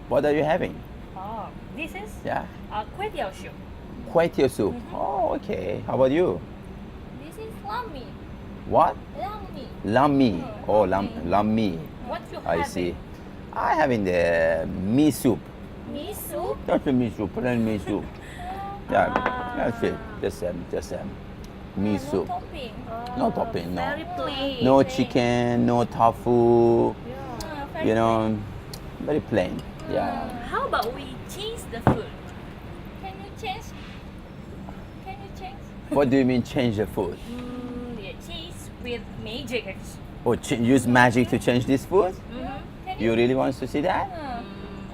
What are you having? Oh, this is Yeah. kway teow soup. Kway teow soup. Oh, okay. How about you? This is lamb. What? Lamb. Lam mee. Oh, lam mee. What you I having? see. I having the mee soup. Mee soup. That's the mee soup. Plain mee soup. Yeah, that's it. Just mee soup. No topping. No topping. No. Very plain. No chicken. No tofu. Very You know, very plain. Yeah. How about we change the food? Can you change? Can you change? What do you mean change the food? Yeah, cheese with magic. Oh, use magic to change this food? Can You really want to see that?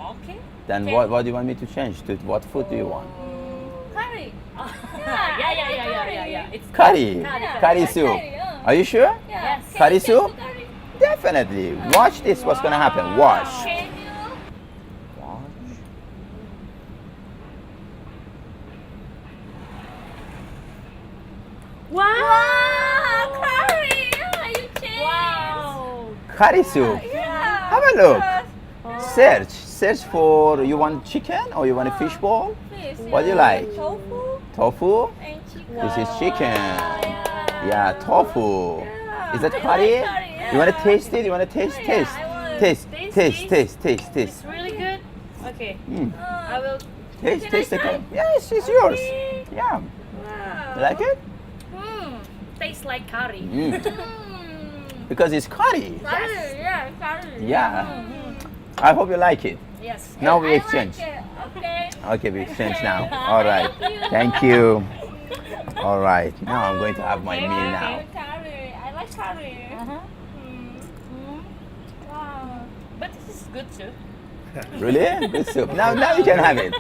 Okay. Then Okay. what do you want me to change? To what food do you want? Curry. Yeah. It's Curry. Curry. Curry soup. Curry, Are you sure? Yeah. Yes. Can Curry you change soup? to curry? Definitely. Watch this. What's gonna happen? Watch. Can you? Wow. Curry. Yeah, you change. Wow. Curry soup. Yeah. Have a look. Search for you want chicken or you want a fish ball? Fish, What do you like? Tofu Tofu? and chicken. This is chicken. Yeah, tofu. Yeah. Is that I curry? like curry, You want to yeah. taste it? You want to taste? Yeah, Taste. I want Taste. taste Taste. this. Taste. Taste. It's really good. Okay. Mm. I will. Taste. Can I Taste the try? curry. Yes, it's yours. Okay. Yeah. Wow. You like it? Tastes like curry. Mm. Mm. Because it's curry. Curry, yeah, curry. Yeah. I hope you like it. Yes. Now we I exchange. like it. Okay. Okay, we exchange now. All right. Thank you. All right. Now I'm going to have my meal now. Curry. I like curry. Wow. But this is good too. Really? Good soup. Now you can have it.